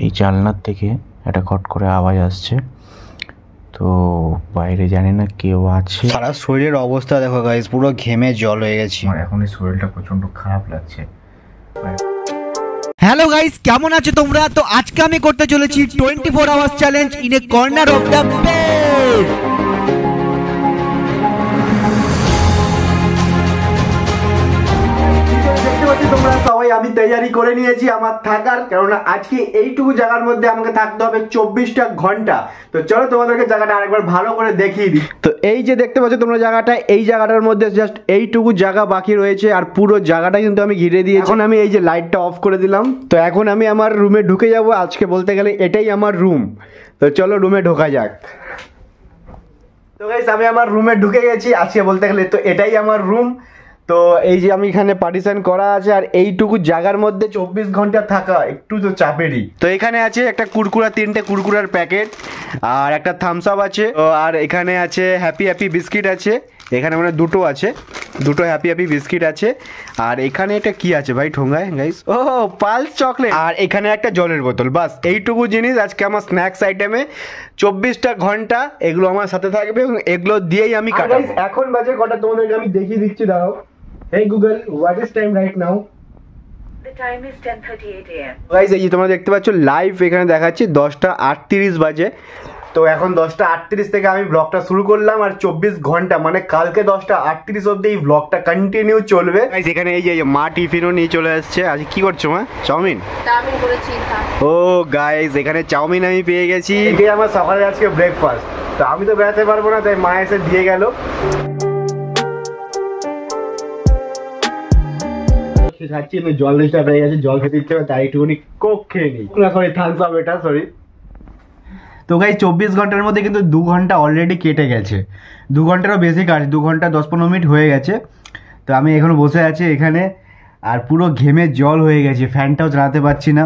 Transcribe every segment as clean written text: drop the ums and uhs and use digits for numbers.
এই জানলার থেকে একটা খট করে আওয়াজ আসছে, তো বাইরে জানি না কেউ আছে। সারা শরীরের অবস্থা দেখো গাইস, পুরো ঘেমে জল হয়ে গেছি। আমার এখনই শরীরটা প্রচন্ড খারাপ লাগছে। হ্যালো গাইস, কেমন আছো তোমরা? তো আজকে আমি করতে চলেছি 24 hours challenge in a corner of the bed. তোমরা সবাই আমি তৈরি করে নিয়েছি আমার থাকার, কেননা আজকে এইটুকু জায়গার মধ্যে আমাকে থাকতে হবে 24টা ঘন্টা। তো চলো তোমাদেরকে জায়গাটা আরেকবার ভালো করে দেখিয়ে দিই। তো এই যে দেখতে পাচ্ছ তোমরা জায়গাটা, এই জায়গাটার মধ্যে জাস্ট এইটুকু জায়গা বাকি রয়েছে, আর পুরো জায়গাটা কিন্তু আমি ঘিরে দিয়েছি। এখন আমি এই যে লাইটটা অফ করে দিলাম, তো এখন আমি আমার রুমে ঢুকে যাব। আজকে বলতে গেলে এটাই আমার রুম। তো চলো রুমে ঢোকা যাক। তো গাইস আমি আমার রুমে ঢুকে গেছি আজকে বলতে গেলে, তো এটাই আমার রুম। তো এই যে আমি এখানে পার্টিশন করা আছে, আর এইটুকু জায়গার মধ্যে 24 ঘন্টা থাকা একটু তো চাপেরই। তো এখানে আছে একটা কুরকুরা, 3টে কুরকুরার প্যাকেট, আর একটা থামস আপ আছে, আর এখানে আছে হ্যাপি হ্যাপি বিস্কিট আছে। এখানে মানে দুটো আছে, দুটো হ্যাপি হ্যাপি বিস্কিট আছে। আর এখানে এটা কি আছে ভাই ঠোঙ্গায় গাইস? ও পালস চকলেট। আর এখানে একটা জলের বোতল। বাস এইটুকু জিনিস আজকে আমার স্ন্যাক্স আইটেমে। 24টা ঘন্টা এগুলো আমার সাথে থাকবে, এবং এগুলো দিয়েই আমি কাটাবো। এখন বাজে কটা তোমাদেরকে আমি দেখিয়ে দিচ্ছি, দাঁড়াও। Hey Google, what is time right now? The time is 10:38 a.m. Guys, এই যে তোমরা দেখতে পাচ্ছ লাইভ এখানে দেখাচ্ছি 10টা 38 বাজে। তো এখন 10টা 38 থেকে আমি ব্লগটা শুরু করলাম, আর 24 ঘন্টা মানে কালকে 10টা 38 অবধি এই ব্লগটা কন্টিনিউ চলবে। গাইস এখানে এই যে মা টিফিনও নিয়ে চলে আসছে। আজ কি করছো মা? চাউমিন করেছি। ও গাইস এখানে চাউমিন আমি পেয়ে গেছি। এটাই আমার সকালে আজকে ব্রেকফাস্ট। তো আমি তো বেড়াতে পারবো না, তাই মা এসে দিয়ে গেল। খাচ্ছি জল ডিস্টার্ব হয়ে গেছে, জল খেতে ইচ্ছে হবে, তাই একটুখানি কোক খেয়ে নিই। সরি থামস আপ এটা, সরি। তো গাই 24 ঘন্টার মধ্যে কিন্তু 2 ঘন্টা অলরেডি কেটে গেছে। 2 ঘন্টারও বেশি কাজ, 2 ঘন্টা 10-15 মিনিট হয়ে গেছে। তো আমি এখনো বসে আছি এখানে, আর পুরো ঘেমে জল হয়ে গেছে, ফ্যানটাও চালাতে পারছি না।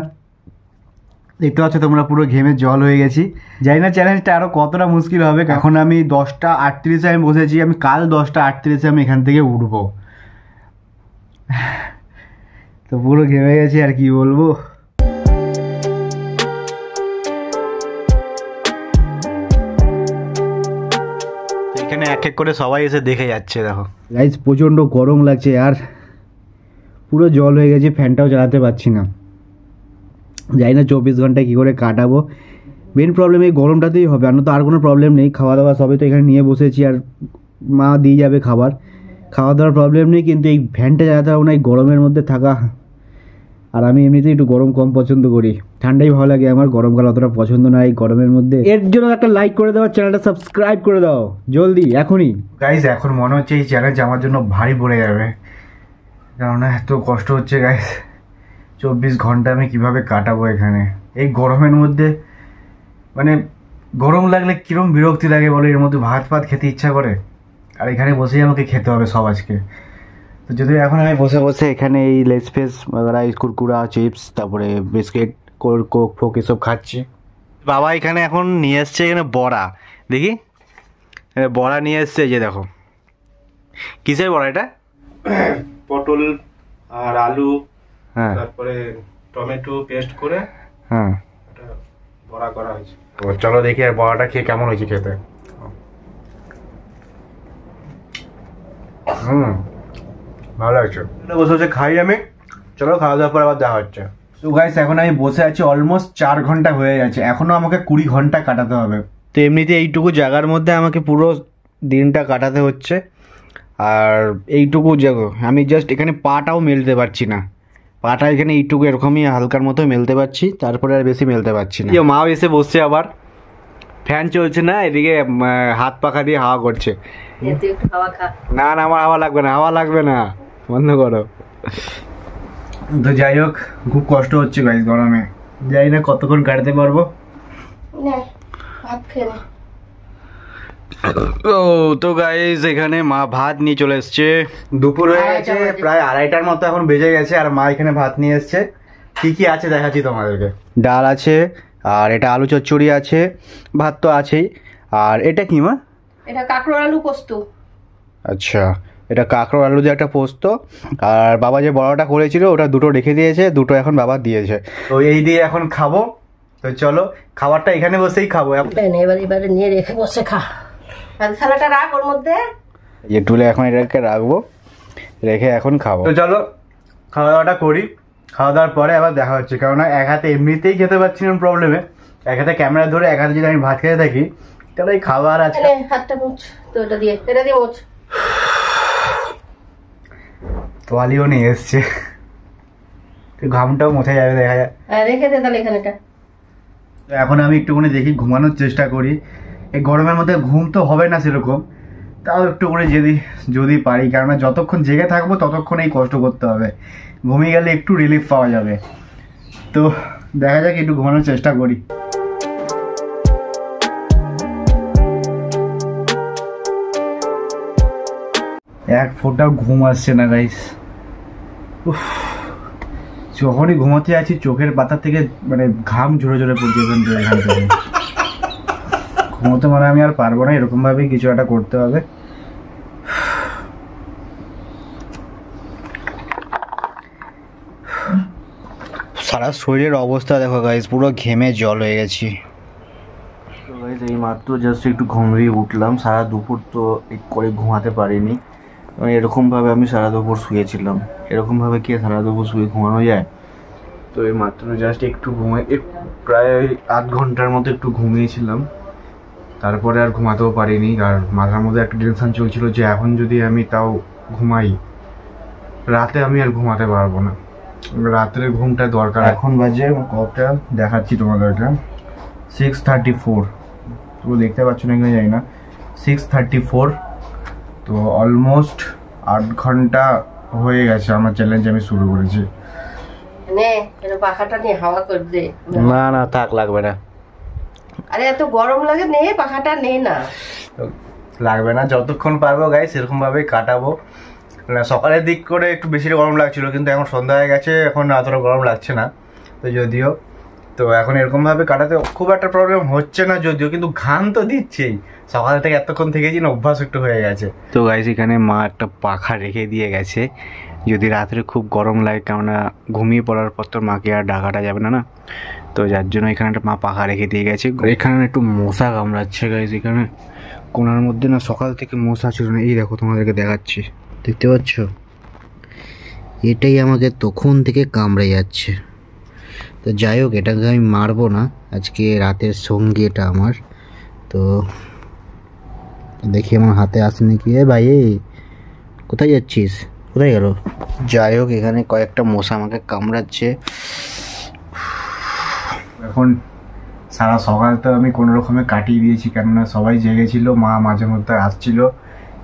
দেখতে পাচ্ছ তোমরা পুরো ঘেমে জল হয়ে গেছি। জানি না চ্যালেঞ্জটা আরও কতটা মুশকিল হবে। এখন আমি 10টা 38-এ আমি বসেছি, আমি কাল 10টা 38-এ আমি এখান থেকে উঠবো। তো পুরো ঘেমে গেছি, আর কি বলবো। এখানে এক এক করে সবাই এসে দেখে যাচ্ছে। দেখো গাইস প্রচণ্ড গরম লাগছে, আর পুরো জল হয়ে গেছে, ফ্যানটাও চালাতে পারছি না। জানি না 24 ঘন্টা কী করে কাটাবো। মেন প্রবলেম এই গরমটাতেই হবে, তো আর কোনো প্রবলেম নেই। খাওয়া দাওয়া সবই তো এখানে নিয়ে বসেছি, আর মা দিয়ে যাবে খাবার। খাওয়া দাওয়ার প্রবলেম নেই, কিন্তু এই ফ্যানটা চালাতে হবে না এই গরমের মধ্যে থাকা। আর আমি এমনিতেই একটু গরম কম পছন্দ করি, ঠান্ডাই ভালো লাগে আমার, গরমকাল অতটা পছন্দ না এই গরমের মধ্যে। এর জন্য একটা লাইক করে দাও, চ্যানেলটা সাবস্ক্রাইব করে দাও জলদি এখনই। গাইস এখন মনে হচ্ছে এই চ্যালেঞ্জ আমার জন্য ভারী পড়ে যাবে, কারণ এত কষ্ট হচ্ছে গাইস। 24 ঘন্টা আমি কিভাবে কাটাবো এখানে এই গরমের মধ্যে? মানে গরম লাগলে কিরম বিরক্তি লাগে বলে, এর মধ্যে ভাত ফাত খেতে ইচ্ছা করে, আর এখানে বসেই আমাকে খেতে হবে সব আজকে। তো যদি এখন আমি বসে বসে এখানে এই লেস ফেস বাগেরা, কুরকুরা, চিপস, তারপরে বিস্কিট, কোক ফোক এসব খাচ্ছি। বাবা এখানে এখন নিয়ে এসছে এখানে বড়া, দেখি বড়া নিয়ে এসছে। যে দেখো কিসের বড়া এটা? পটল আর আলু, হ্যাঁ, তারপরে টমেটো পেস্ট করে হ্যাঁ এটা বড়া করা হয়েছে। চলো দেখি আর বড়াটা খেয়ে কেমন হয়েছে খেতে। ভালো লাগছে, বসে বসে খাই আমি। চলো খাওয়া দাওয়ার পর আবার দেখা হচ্ছে। তো গাইস এখন আমি বসে আছি, অলমোস্ট 4 ঘন্টা হয়ে গেছে, এখনো আমাকে 20 ঘন্টা কাটাতে হবে। তো এমনিতে এইটুকু জায়গার মধ্যে আমাকে পুরো দিনটা কাটাতে হচ্ছে, আর এইটুকু জায়গা আমি জাস্ট এখানে পাটাও মেলতে পারছি না। পাটা এখানে এইটুকু এরকমই হালকার মতো মেলতে পারছি, তারপরে আর বেশি মেলতে পারছি না। মাও এসে বসছে, আবার ফ্যান চলছে না, এদিকে হাত পাখা দিয়ে হাওয়া করছে। না না আমার হাওয়া লাগবে না, হাওয়া লাগবে না, বন্ধ করো। তো যাই হোক, খুব কষ্ট হচ্ছে গাইস গরমে, যাই না কতক্ষণ কাটাতে পারবো। ও তো গাইস এখানে মা ভাত নিয়ে চলে এসছে। দুপুর হয়ে গেছে, প্রায় 2:30টার মতো এখন বেজে গেছে, আর মা এখানে ভাত নিয়ে এসছে। কি কি আছে দেখাচ্ছি তোমাদেরকে। ডাল আছে, আর এটা আলু চচ্চড়ি আছে, ভাত তো আছেই। আর এটা কি মা? এটা কাঁকরোল আলু পোস্ত। আচ্ছা, এটা কাঁকরোল আলু দিয়ে একটা পোস্ত। আর বাবা যে বড়াটা করেছিল ওটা দুটো রেখে দিয়েছে, দুটো এখন বাবা দিয়েছে। তো এই দিয়ে এখন খাবো, তো চলো খাবারটা এখানে বসেই খাবো। এবারে নিয়ে রেখে বসে খা। আর থালাটা রাখ ওর মধ্যে। এই টুলে এখন এটাকে রাখবো, রেখে এখন খাবো। তো চলো খাওয়া দাওয়াটা করি, খাওয়া দাওয়ার পরে আবার দেখা হচ্ছে। কেননা এক হাতে এমনিতেই খেতে পারছি না প্রবলেমে, এক হাতে ক্যামেরা ধরে এক হাতে যদি আমি ভাত খেতে থাকি তাহলে এই খাবার আজকে হাতটা মুছ তো, এটা দিয়ে মুছ। তোয়ালিও নিয়ে এসছে, ঘামটাও মুছে যাবে দেখা যায়। রেখে দে তাহলে এখানেটা। এখন আমি একটুখানি দেখি ঘুমানোর চেষ্টা করি। এই গরমের মধ্যে ঘুম তো হবে না সেরকম, তাও একটুখানি যদি পারি, কেননা যতক্ষণ জেগে থাকবো ততক্ষণ এই কষ্ট করতে হবে। ঘুমিয়ে গেলে একটু রিলিফ পাওয়া যাবে। তো দেখা যাক, একটু ঘুমানোর চেষ্টা করি। এক ফোঁটাও ঘুম আসছে না গাইস। যখনই ঘুমাতে আছি চোখের পাতা থেকে মানে ঘাম ঝরে ঝরে পড়ছে এখান থেকে। ঘুমোতে মানে আমি আর পারবো না, এরকম ভাবেই কিছু একটা করতে হবে। সারা শরীরের অবস্থা দেখো গাইস, পুরো ঘেমে জল হয়ে গেছি। তো গাইস এই মাত্র জাস্ট একটু ঘুমিয়ে উঠলাম। সারা দুপুর তো ঠিক করে ঘুমাতে পারিনি, মানে এরকমভাবে আমি সারা দুপুর শুয়েছিলাম। এরকমভাবে কি সারা দুপুর শুয়ে ঘুমানো যায়? তো এই মাত্র জাস্ট একটু প্রায় 8 ঘন্টার মতো একটু ঘুমিয়েছিলাম, তারপরে আর ঘুমাতেও পারিনি। আর মাথার মধ্যে একটা টেনশন চলছিল যে এখন যদি আমি তাও ঘুমাই, রাতে আমি আর ঘুমাতে পারবো না, রাতের ঘুমটা দরকার। এখন বাজে কটা দেখাচ্ছি তোমাদেরকে, 6:34। তো দেখতে পাচ্ছ না কিনা জানি না, 6:34। তো অলমোস্ট 8 ঘন্টা হয়ে গেছে আমার চ্যালেঞ্জ আমি শুরু করেছি। নে এটা পাখাটা নিয়ে হাওয়া কর দে। না না থাক, লাগবে না। আরে এত গরম লাগে, নে পাখাটা নে না। লাগবে না, যতক্ষণ পারবো গাইস এরকম ভাবেই কাটাবো। সকালের দিক করে একটু বেশি গরম লাগছিল, কিন্তু এখন সন্ধ্যা হয়ে গেছে, এখন অতটা গরম লাগছে না। তো যদিও তো এখন এরকমভাবে কাটাতে খুব একটা প্রবলেম হচ্ছে না যদিও, কিন্তু ঘাম তো দিচ্ছেই। সকাল থেকে এতক্ষণ থেকেছি না, অভ্যাস একটু হয়ে গেছে। তো গাইস এখানে মা একটা পাখা রেখে দিয়ে গেছে, যদি রাত্রে খুব গরম লাগে, কেননা ঘুমিয়ে পড়ার পর তো মাকে আর ডাকাটা যাবে না, তো যার জন্য এখানে একটা মা পাখা রেখে দিয়ে গেছে। এখানে একটু মশা কামড়াচ্ছে গাইস, এখানে কোনার মধ্যে না সকাল থেকে মশা ছিল না। এই দেখো তোমাদেরকে দেখাচ্ছি, দেখতে পাচ্ছ, এটাই আমাকে তখন থেকে কামড়ে যাচ্ছে। তো যাই হোক, এটাকে আমি মারবো না, আজকে রাতের সঙ্গী এটা আমার। তো দেখি আমার হাতে আসে নাকি। ভাই কোথায় যাচ্ছিস, কোথায় গেল? যাই হোক, এখানে কয়েকটা মশা আমাকে কামড়াচ্ছে। এখন সারা সকাল তো আমি কোনো রকমে কাটিয়ে দিয়েছি, কেননা সবাই জেগেছিল, মা মাঝে মধ্যে আসছিল,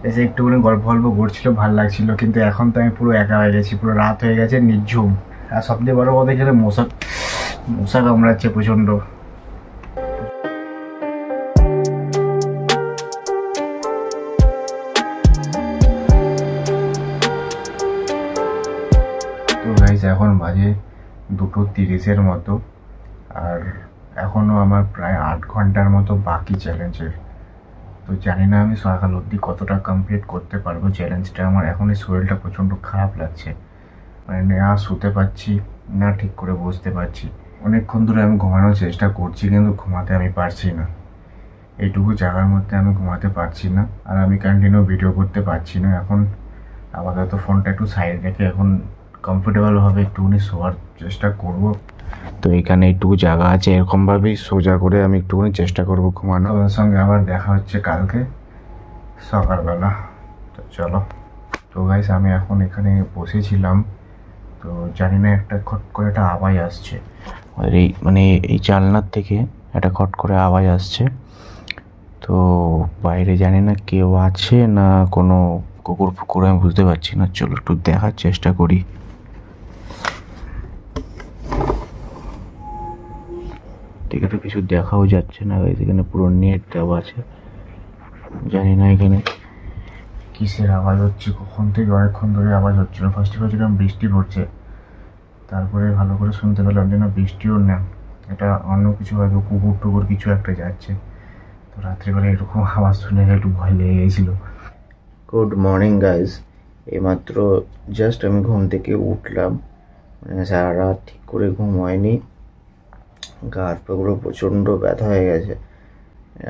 এসে একটুখানি গল্প করছিল, ভালো লাগছিল। কিন্তু এখন তো আমি পুরো একা হয়ে গেছি, পুরো রাত হয়ে গেছে, নির্ঝুম। আর সবচেয়ে বড় কথা গেলে মশা কামড়াচ্ছে প্রচণ্ড। তো গাইস এখন বাজে 2:30 মতো, আর এখনও আমার প্রায় 8 ঘন্টার মতো বাকি চ্যালেঞ্জের। তো জানি না আমি সকাল অবধি কতটা কমপ্লিট করতে পারবো চ্যালেঞ্জটা। আমার এখন এই শরীরটা প্রচণ্ড খারাপ লাগছে, মানে না শুতে পারছি না, ঠিক করে বসতে পারছি। অনেকক্ষণ ধরে আমি ঘুমানোর চেষ্টা করছি, কিন্তু ঘুমাতে আমি পারছি না। এইটুকু জায়গার মধ্যে আমি ঘুমাতে পারছি না, আর আমি কন্টিনিউ ভিডিও করতে পারছি না। এখন আপাতত ফোনটা একটু সাইড রেখে এখন কমফোর্টেবলভাবে একটুখানি শোয়ার চেষ্টা করব। তো এখানে একটুকু জায়গা আছে, এরকমভাবেই সোজা করে আমি একটুখানি চেষ্টা করবো ঘুমানো। ওর সঙ্গে আবার দেখা হচ্ছে কালকে সকালবেলা। তো চলো। তো গাইস আমি এখন এখানে বসেছিলাম, তো জানি না একটা খট করে একটা আওয়াজ আসছে, আর এই জানলার থেকে একটা খট করে আওয়াজ আসছে। তো বাইরে জানি না কেউ আছে না কোনো কুকুর ফুকুর, আমি বুঝতে পারছি না। চলো একটু দেখার চেষ্টা করি। এদিকে তো কিছু দেখাও যাচ্ছে না গাইস, এখানে পুরো নেট দেওয়া আছে। জানি না এখানে কিসের আওয়াজ হচ্ছে, কখন থেকে অনেকক্ষণ ধরে আওয়াজ হচ্ছিল। ফার্স্টে ভাবছিলাম বৃষ্টি পড়ছে, তারপরে ভালো করে শুনতে পেলাম যে না বৃষ্টিও না, এটা অন্য কিছু হয়তো কুকুর টুকুর কিছু একটা যাচ্ছে। তো রাত্রিবেলা এরকম আওয়াজ শুনে একটু ভয় লেগে গেছিলো। গুড মর্নিং গাইজ, এইমাত্র জাস্ট আমি ঘুম থেকে উঠলাম, মানে সারা রাত ঠিক করে ঘুম হয়নি। গা হাত পাগুলো প্রচণ্ড ব্যথা হয়ে গেছে,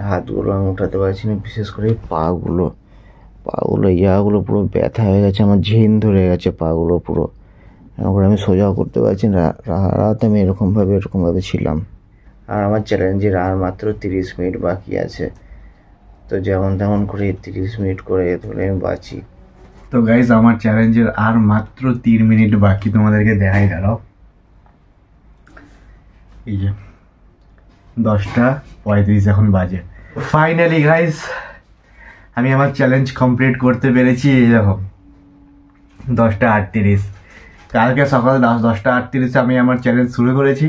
হাতগুলো আমি উঠাতে পারছি না, বিশেষ করে পাগুলো ইয়াগুলো পুরো ব্যথা হয়ে গেছে, আমার ঝিন ধরে গেছে পাগুলো পুরো, এখন আমি সোজাও করতে পারছি না। রাত আমি এরকমভাবে ছিলাম। আর আমার চ্যালেঞ্জের আর মাত্র 30 মিনিট বাকি আছে, তো যেমন তেমন করে 30 মিনিট করে ধরে আমি বাঁচি। তো গাইজ আমার চ্যালেঞ্জের আর মাত্র 3 মিনিট বাকি, তোমাদেরকে দেখাই দাঁড়াও। এই যে 10:35 এখন বাজে। ফাইনালি গাইজ আমি আমার চ্যালেঞ্জ কমপ্লিট করতে পেরেছি। এই দেখো 10:38, কালকে সকাল 10:38 আমি আমার চ্যালেঞ্জ শুরু করেছি,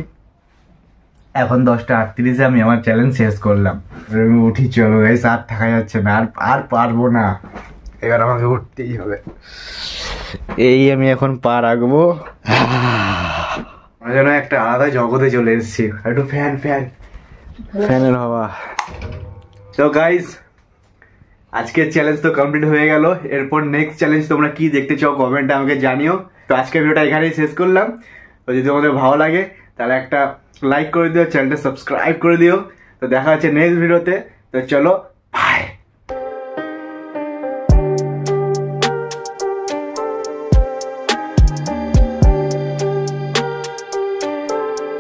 এখন 10:38 আমি আমার চ্যালেঞ্জ শেষ করলাম। আমি উঠি, চলো গাইজ, আর থাকা যাচ্ছে না, আর পারবো না, এবার আমাকে উঠতেই হবে। এই আমি এখন পা রাখবো, আমার যেন একটা আলাদা জগতে চলে এসেছি। একটু ফ্যানের হাওয়া। তো গাইজ আজকের চ্যালেঞ্জ তো কমপ্লিট হয়ে গেল। এরপর নেক্সট চ্যালেঞ্জ তোমরা কি দেখতে চাও কমেন্টে আমাকে জানিও। তো আজকের ভিডিওটা এখানেই শেষ করলাম। তো যদি তোমাদের ভালো লাগে তাহলে একটা লাইক করে দিও, চ্যানেলটা সাবস্ক্রাইব করে দিও। তো দেখা হচ্ছে নেক্সট ভিডিওতে। তো চলো